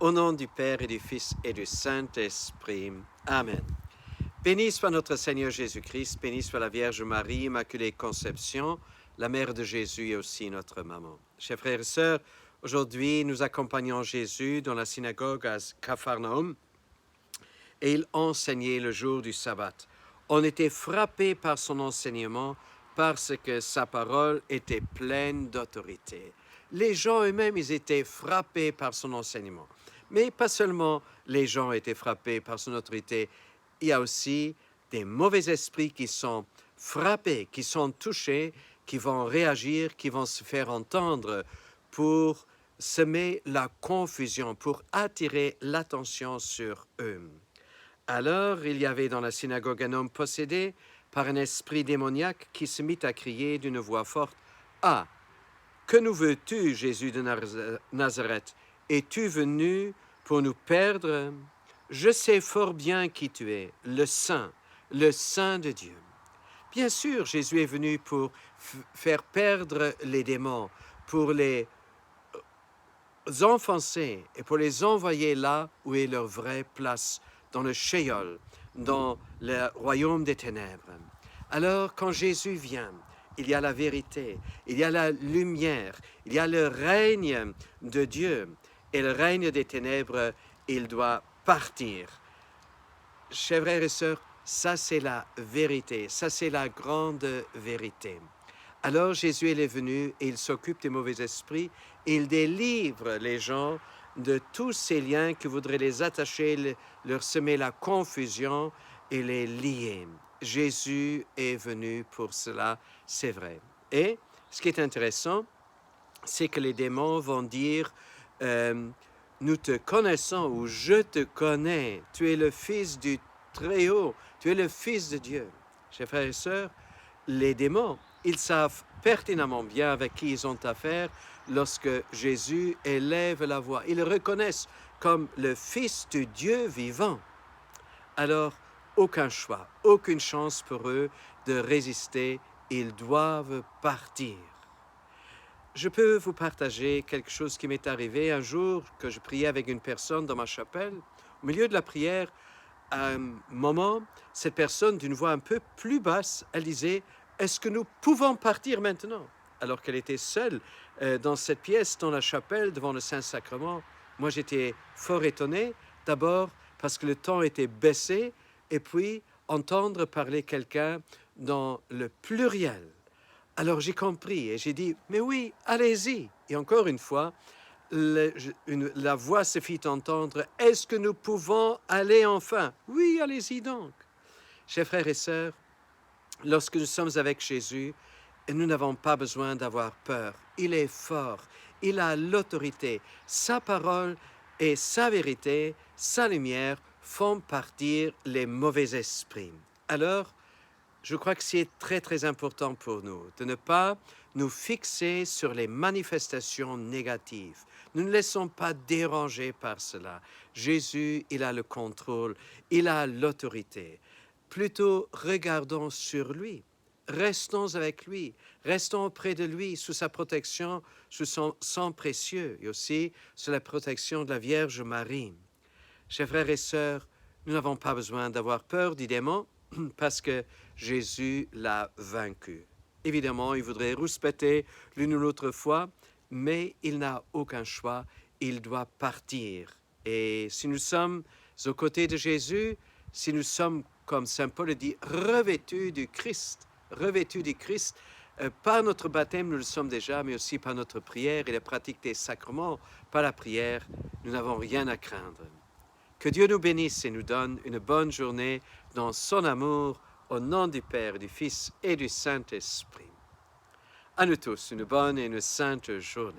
Au nom du Père et du Fils et du Saint-Esprit. Amen. Béni soit notre Seigneur Jésus-Christ, béni soit la Vierge Marie, Immaculée Conception, la Mère de Jésus et aussi notre maman. Chers frères et sœurs, aujourd'hui nous accompagnons Jésus dans la synagogue à Capharnaüm et il enseignait le jour du sabbat. On était frappé par son enseignement parce que sa parole était pleine d'autorité. Les gens eux-mêmes, ils étaient frappés par son enseignement. Mais pas seulement les gens étaient frappés par son autorité, il y a aussi des mauvais esprits qui sont frappés, qui sont touchés, qui vont réagir, qui vont se faire entendre pour semer la confusion, pour attirer l'attention sur eux. Alors il y avait dans la synagogue un homme possédé par un esprit démoniaque qui se mit à crier d'une voix forte « Ah, que nous veux-tu, Jésus de Nazareth? Es-tu venu pour nous perdre? Je sais fort bien qui tu es, le Saint de Dieu. » Bien sûr, Jésus est venu pour faire perdre les démons, pour les enfoncer et pour les envoyer là où est leur vraie place, dans le Sheol, dans le royaume des ténèbres. Alors, quand Jésus vient, il y a la vérité, il y a la lumière, il y a le règne de Dieu. Et le règne des ténèbres, il doit partir. Chers frères et sœurs, ça c'est la vérité, ça c'est la grande vérité. Alors Jésus il est venu et il s'occupe des mauvais esprits, et il délivre les gens de tous ces liens qui voudraient les attacher, leur semer la confusion et les lier. Jésus est venu pour cela, c'est vrai. Et ce qui est intéressant, c'est que les démons vont dire nous te connaissons ou je te connais, tu es le Fils du Très-Haut, tu es le Fils de Dieu. Chers frères et sœurs, les démons, ils savent pertinemment bien avec qui ils ont affaire lorsque Jésus élève la voix. Ils le reconnaissent comme le Fils du Dieu vivant. Alors, aucun choix, aucune chance pour eux de résister. Ils doivent partir. Je peux vous partager quelque chose qui m'est arrivé un jour que je priais avec une personne dans ma chapelle. Au milieu de la prière, à un moment, cette personne, d'une voix un peu plus basse, elle disait « Est-ce que nous pouvons partir maintenant ?» Alors qu'elle était seule dans cette pièce, dans la chapelle, devant le Saint-Sacrement. Moi, j'étais fort étonné, d'abord parce que le temps était baissé, et puis entendre parler quelqu'un dans le pluriel. Alors j'ai compris et j'ai dit « Mais oui, allez-y !» Et encore une fois, la voix se fit entendre « Est-ce que nous pouvons aller enfin ?»« Oui, allez-y donc !» Chers frères et sœurs, lorsque nous sommes avec Jésus, nous n'avons pas besoin d'avoir peur. Il est fort, il a l'autorité. Sa parole et sa vérité, sa lumière font partir les mauvais esprits. Alors, je crois que c'est très important pour nous de ne pas nous fixer sur les manifestations négatives. Nous ne laissons pas déranger par cela. Jésus, il a le contrôle, il a l'autorité. Plutôt, regardons sur lui. Restons avec lui, restons auprès de lui, sous sa protection, sous son sang précieux, et aussi sous la protection de la Vierge Marie. Chers frères et sœurs, nous n'avons pas besoin d'avoir peur du démon, parce que Jésus l'a vaincu. Évidemment, il voudrait rouspéter l'une ou l'autre fois, mais il n'a aucun choix, il doit partir. Et si nous sommes aux côtés de Jésus, si nous sommes, comme saint Paul dit, revêtus du Christ, par notre baptême, nous le sommes déjà, mais aussi par notre prière et la pratique des sacrements, par la prière, nous n'avons rien à craindre. Que Dieu nous bénisse et nous donne une bonne journée dans son amour, au nom du Père, du Fils et du Saint-Esprit. À nous tous, une bonne et une sainte journée.